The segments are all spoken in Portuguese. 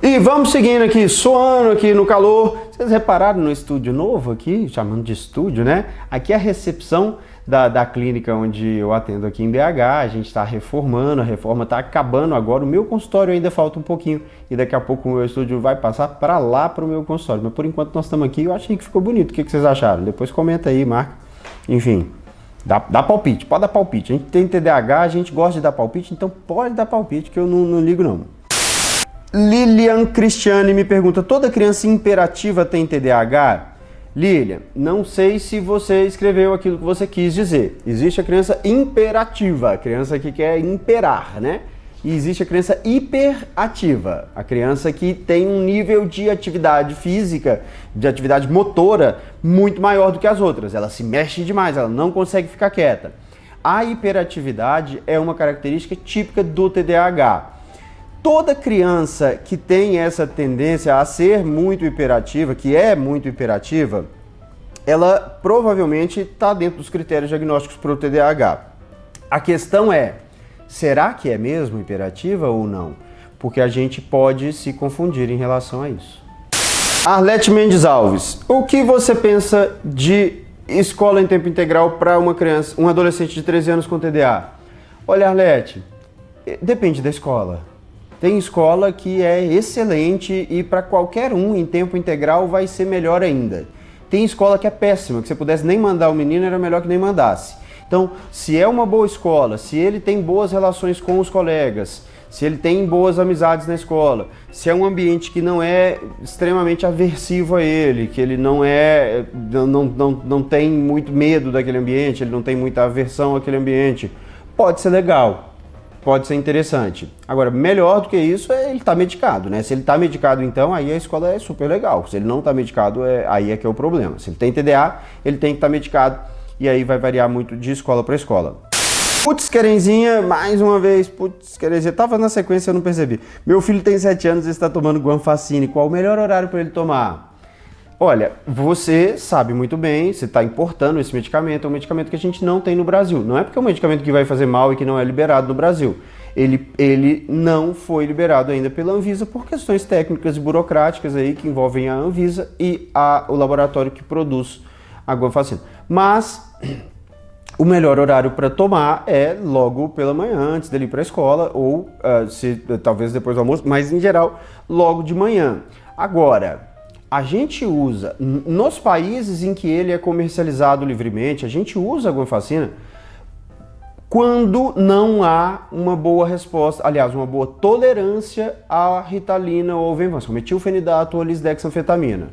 E vamos seguindo aqui, suando aqui no calor. Vocês repararam no estúdio novo aqui, chamando de estúdio, né? Aqui é a recepção da clínica onde eu atendo aqui em BH. A gente está reformando, a reforma está acabando agora. O meu consultório ainda falta um pouquinho e daqui a pouco o meu estúdio vai passar para lá para o meu consultório. Mas por enquanto nós estamos aqui, eu achei que ficou bonito. O que vocês acharam? Depois comenta aí, marca. Enfim, dá palpite, pode dar palpite. A gente tem TDAH, a gente gosta de dar palpite, então pode dar palpite que eu não ligo não. Lilian Cristiane me pergunta, toda criança imperativa tem TDAH? Lilian, não sei se você escreveu aquilo que você quis dizer. Existe a criança imperativa, a criança que quer imperar, né? E existe a criança hiperativa, a criança que tem um nível de atividade física, de atividade motora muito maior do que as outras. Ela se mexe demais, ela não consegue ficar quieta. A hiperatividade é uma característica típica do TDAH. Toda criança que tem essa tendência a ser muito hiperativa, que é muito hiperativa, ela provavelmente está dentro dos critérios diagnósticos para o TDAH. A questão é, será que é mesmo hiperativa ou não? Porque a gente pode se confundir em relação a isso. Arlete Mendes Alves, o que você pensa de escola em tempo integral para uma criança, um adolescente de 13 anos com TDA? Olha, Arlete, depende da escola. Tem escola que é excelente e para qualquer um em tempo integral vai ser melhor ainda. Tem escola que é péssima, que você pudesse nem mandar o menino era melhor que nem mandasse. Então, se é uma boa escola, se ele tem boas relações com os colegas, se ele tem boas amizades na escola, se é um ambiente que não é extremamente aversivo a ele, que ele não tem muito medo daquele ambiente, ele não tem muita aversão àquele ambiente, pode ser legal. Pode ser interessante. Agora, melhor do que isso é ele estar medicado, né? Se ele está medicado, então, aí a escola é super legal. Se ele não está medicado, aí é que é o problema. Se ele tem TDA, ele tem que estar medicado e aí vai variar muito de escola para escola. Putz, querenzinha, mais uma vez, putz, querenzinha, tava na sequência, eu não percebi. Meu filho tem 7 anos e está tomando Guanfacine. Qual o melhor horário para ele tomar? Olha, você sabe muito bem, você está importando esse medicamento, é um medicamento que a gente não tem no Brasil. Não é porque é um medicamento que vai fazer mal e que não é liberado no Brasil. Ele não foi liberado ainda pela Anvisa por questões técnicas e burocráticas aí que envolvem a Anvisa e o laboratório que produz a Guanfacine. Mas o melhor horário para tomar é logo pela manhã, antes dele ir para a escola, ou talvez depois do almoço, mas em geral logo de manhã. Agora, a gente usa, nos países em que ele é comercializado livremente, a gente usa a guanfacina quando não há uma boa resposta, aliás, uma boa tolerância à Ritalina ou Venvanse, metilfenidato ou lisdexanfetamina.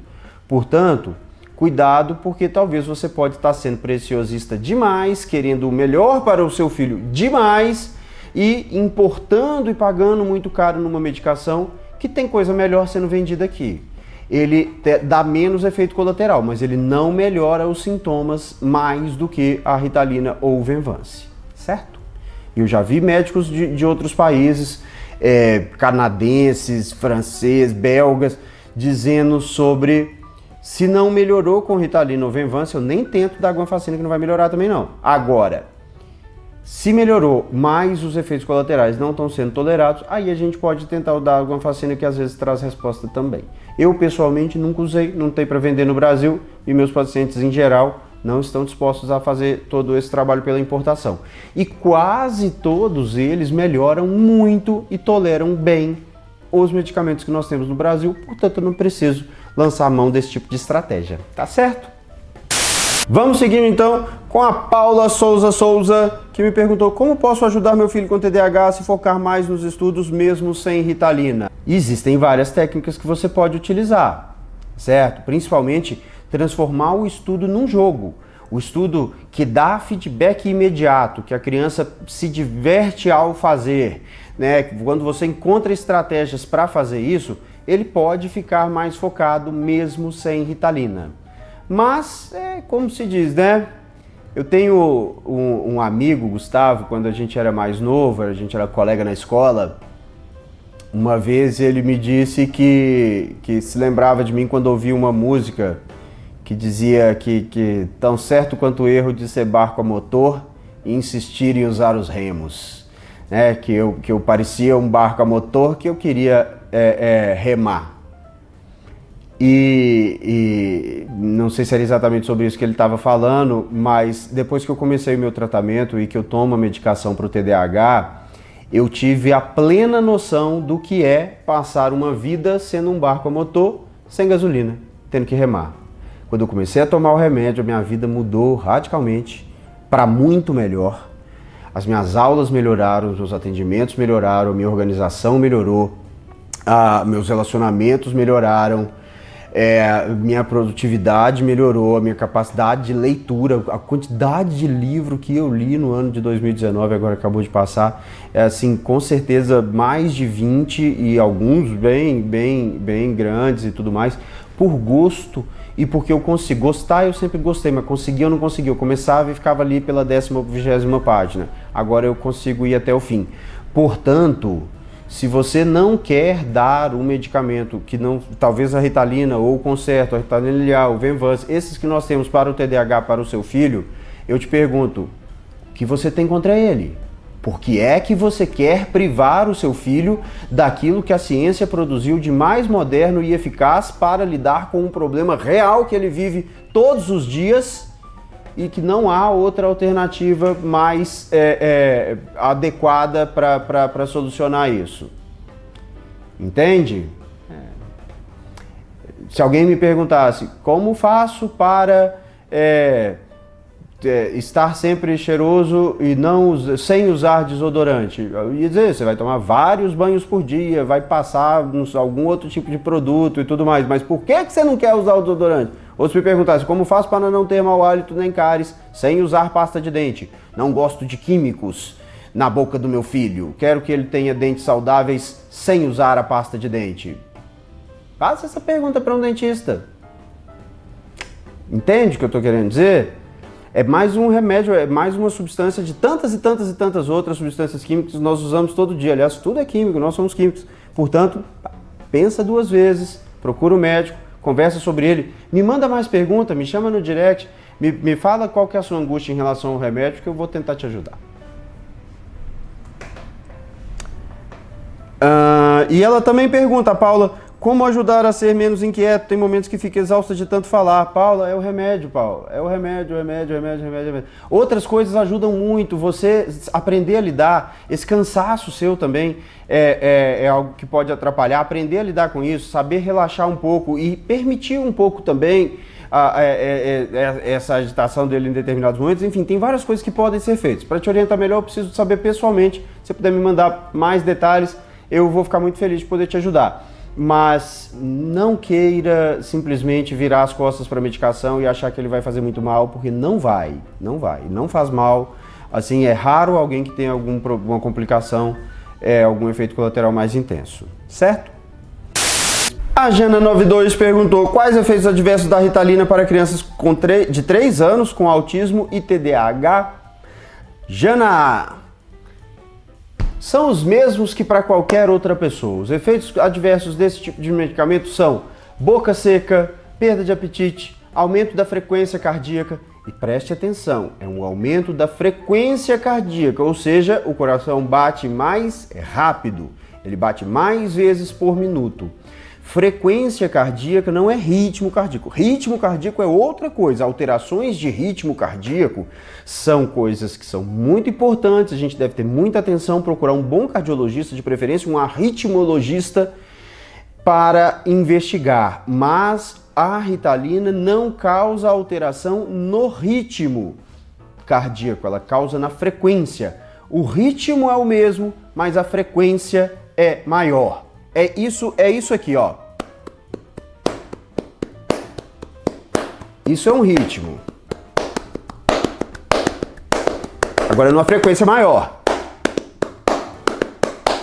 Portanto, cuidado, porque talvez você pode estar sendo preciosista demais, querendo o melhor para o seu filho demais e importando e pagando muito caro numa medicação que tem coisa melhor sendo vendida aqui. Ele dá menos efeito colateral, mas ele não melhora os sintomas mais do que a Ritalina ou o Venvanse, certo? Eu já vi médicos de outros países, canadenses, franceses, belgas, dizendo sobre se não melhorou com Ritalina ou Venvanse, eu nem tento dar guanfacina que não vai melhorar também não. Agora, se melhorou, mas os efeitos colaterais não estão sendo tolerados, aí a gente pode tentar dar alguma guanfacina que às vezes traz resposta também. Eu pessoalmente nunca usei, não tem para vender no Brasil e meus pacientes em geral não estão dispostos a fazer todo esse trabalho pela importação. E quase todos eles melhoram muito e toleram bem os medicamentos que nós temos no Brasil, portanto eu não preciso lançar a mão desse tipo de estratégia, tá certo? Vamos seguindo então com a Paula Souza, que me perguntou como posso ajudar meu filho com TDAH a se focar mais nos estudos mesmo sem Ritalina. E existem várias técnicas que você pode utilizar, certo? Principalmente transformar o estudo num jogo. O estudo que dá feedback imediato, que a criança se diverte ao fazer, né? Quando você encontra estratégias para fazer isso, ele pode ficar mais focado mesmo sem Ritalina. Mas, como se diz, né? Eu tenho um amigo, Gustavo, quando a gente era mais novo, a gente era colega na escola, uma vez ele me disse que se lembrava de mim quando ouvia uma música que dizia que tão certo quanto o erro de ser barco a motor e insistir em usar os remos. Né? Que eu parecia um barco a motor que eu queria remar. E não sei se era exatamente sobre isso que ele estava falando, mas depois que eu comecei o meu tratamento e que eu tomo a medicação para o TDAH, eu tive a plena noção do que é passar uma vida sendo um barco a motor, sem gasolina, tendo que remar. Quando eu comecei a tomar o remédio, a minha vida mudou radicalmente para muito melhor. As minhas aulas melhoraram, os meus atendimentos melhoraram, a minha organização melhorou, meus relacionamentos melhoraram, minha produtividade melhorou, a minha capacidade de leitura, a quantidade de livro que eu li no ano de 2019, agora acabou de passar, assim, com certeza mais de 20 e alguns bem grandes e tudo mais, por gosto e porque eu consigo. Gostar eu sempre gostei, mas conseguir eu não conseguia. Eu começava e ficava ali pela 10ª, 20ª página. Agora eu consigo ir até o fim. Portanto, se você não quer dar um medicamento que não, talvez a Ritalina ou o Concerto, a Ritalina Lial, o Venvance, esses que nós temos para o TDAH, para o seu filho, eu te pergunto, o que você tem contra ele? Por que é que você quer privar o seu filho daquilo que a ciência produziu de mais moderno e eficaz para lidar com um problema real que ele vive todos os dias e que não há outra alternativa mais adequada para solucionar isso? Entende? Se alguém me perguntasse como faço para estar sempre cheiroso e sem usar desodorante, eu ia dizer, você vai tomar vários banhos por dia, vai passar algum outro tipo de produto e tudo mais, mas por que você não quer usar o desodorante? Outros me perguntassem, como faço para não ter mau hálito nem cáries sem usar pasta de dente? Não gosto de químicos na boca do meu filho, quero que ele tenha dentes saudáveis sem usar a pasta de dente. Faça essa pergunta para um dentista. Entende o que eu estou querendo dizer? É mais um remédio, é mais uma substância de tantas e tantas e tantas outras substâncias químicas que nós usamos todo dia. Aliás, tudo é químico, nós somos químicos. Portanto, pensa 2 vezes, procura o médico, conversa sobre ele, me manda mais perguntas, me chama no direct, me fala qual que é a sua angústia em relação ao remédio que eu vou tentar te ajudar. E ela também pergunta, Paula, como ajudar a ser menos inquieto? Tem momentos que fica exausta de tanto falar. Paula, é o remédio, Paula. É o remédio. Outras coisas ajudam muito. Você aprender a lidar. Esse cansaço seu também é algo que pode atrapalhar. Aprender a lidar com isso, saber relaxar um pouco e permitir um pouco também essa agitação dele em determinados momentos. Enfim, tem várias coisas que podem ser feitas. Para te orientar melhor, eu preciso saber pessoalmente. Se você puder me mandar mais detalhes, eu vou ficar muito feliz de poder te ajudar. Mas não queira simplesmente virar as costas para a medicação e achar que ele vai fazer muito mal, porque não vai, não faz mal. Assim, é raro alguém que tenha alguma complicação, algum efeito colateral mais intenso, certo? A Jana92 perguntou quais efeitos adversos da Ritalina para crianças de 3 anos com autismo e TDAH. Jana, são os mesmos que para qualquer outra pessoa. Os efeitos adversos desse tipo de medicamento são boca seca, perda de apetite, aumento da frequência cardíaca e preste atenção, é um aumento da frequência cardíaca, ou seja, o coração bate mais rápido, ele bate mais vezes por minuto. Frequência cardíaca não é ritmo cardíaco. Ritmo cardíaco é outra coisa. Alterações de ritmo cardíaco são coisas que são muito importantes. A gente deve ter muita atenção, procurar um bom cardiologista, de preferência um arritmologista, para investigar. Mas a Ritalina não causa alteração no ritmo cardíaco, ela causa na frequência. O ritmo é o mesmo, mas a frequência é maior. É isso aqui, ó. Isso é um ritmo. Agora numa frequência maior.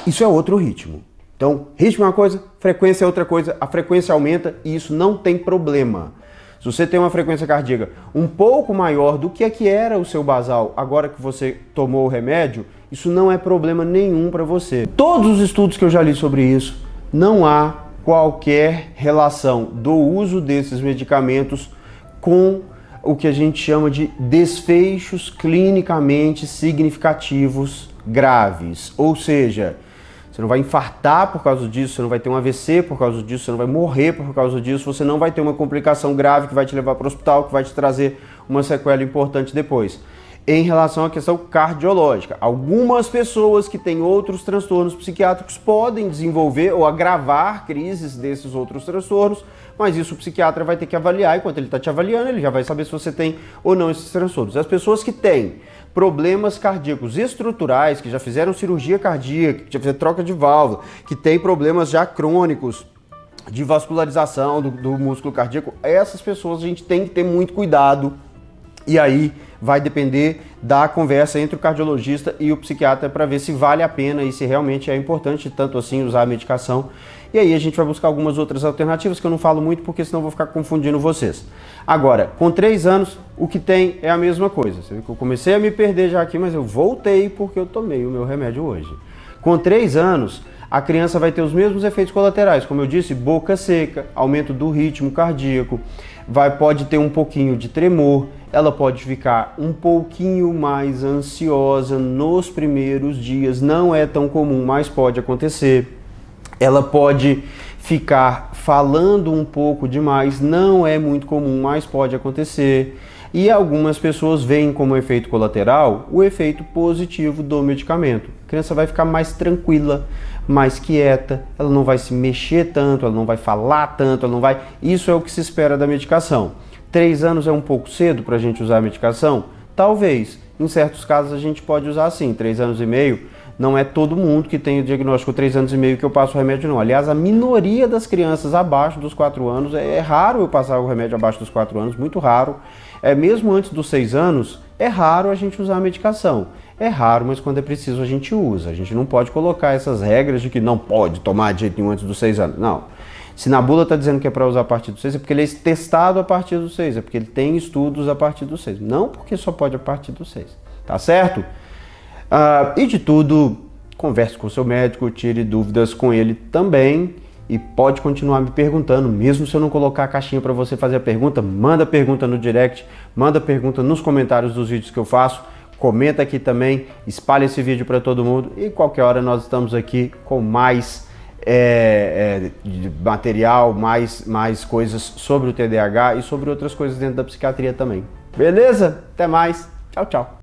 Isso é outro ritmo. Então, ritmo é uma coisa, frequência é outra coisa. A frequência aumenta e isso não tem problema. Se você tem uma frequência cardíaca um pouco maior do que era o seu basal agora que você tomou o remédio, isso não é problema nenhum para você. Todos os estudos que eu já li sobre isso, não há qualquer relação do uso desses medicamentos com o que a gente chama de desfechos clinicamente significativos graves. Ou seja, Você não vai infartar por causa disso, você não vai ter um AVC por causa disso, você não vai morrer por causa disso, você não vai ter uma complicação grave que vai te levar para o hospital, que vai te trazer uma sequela importante depois. Em relação à questão cardiológica, algumas pessoas que têm outros transtornos psiquiátricos podem desenvolver ou agravar crises desses outros transtornos, mas isso o psiquiatra vai ter que avaliar, enquanto ele está te avaliando, ele já vai saber se você tem ou não esses transtornos. As pessoas que têm problemas cardíacos estruturais, que já fizeram cirurgia cardíaca, que já fizeram troca de válvula, que têm problemas já crônicos de vascularização do músculo cardíaco, essas pessoas a gente tem que ter muito cuidado. E aí vai depender da conversa entre o cardiologista e o psiquiatra para ver se vale a pena e se realmente é importante tanto assim usar a medicação. E aí a gente vai buscar algumas outras alternativas que eu não falo muito porque senão eu vou ficar confundindo vocês. Agora, com 3 anos, o que tem é a mesma coisa. Você viu que eu comecei a me perder já aqui, mas eu voltei porque eu tomei o meu remédio hoje. Com 3 anos, a criança vai ter os mesmos efeitos colaterais, como eu disse, boca seca, aumento do ritmo cardíaco, pode ter um pouquinho de tremor, ela pode ficar um pouquinho mais ansiosa nos primeiros dias, não é tão comum, mas pode acontecer. Ela pode ficar falando um pouco demais, não é muito comum, mas pode acontecer. E algumas pessoas veem como efeito colateral o efeito positivo do medicamento. A criança vai ficar mais tranquila, mais quieta, ela não vai se mexer tanto, ela não vai falar tanto, ela não vai... Isso é o que se espera da medicação. 3 anos é um pouco cedo para a gente usar a medicação? Talvez. Em certos casos a gente pode usar sim, 3 anos e meio. Não é todo mundo que tem o diagnóstico 3 anos e meio que eu passo o remédio, não. Aliás, a minoria das crianças abaixo dos 4 anos, é raro eu passar o remédio abaixo dos 4 anos, muito raro. Mesmo antes dos 6 anos, é raro a gente usar a medicação. É raro, mas quando é preciso a gente usa. A gente não pode colocar essas regras de que não pode tomar de jeito nenhum antes dos 6 anos. Não. Se na bula está dizendo que é para usar a partir dos 6, é porque ele é testado a partir dos 6, é porque ele tem estudos a partir dos 6. Não porque só pode a partir dos 6. Tá certo? E de tudo, converse com o seu médico, tire dúvidas com ele também e pode continuar me perguntando, mesmo se eu não colocar a caixinha para você fazer a pergunta, manda pergunta no direct, manda pergunta nos comentários dos vídeos que eu faço, comenta aqui também, espalha esse vídeo para todo mundo e qualquer hora nós estamos aqui com mais material, mais coisas sobre o TDAH e sobre outras coisas dentro da psiquiatria também. Beleza? Até mais. Tchau, tchau.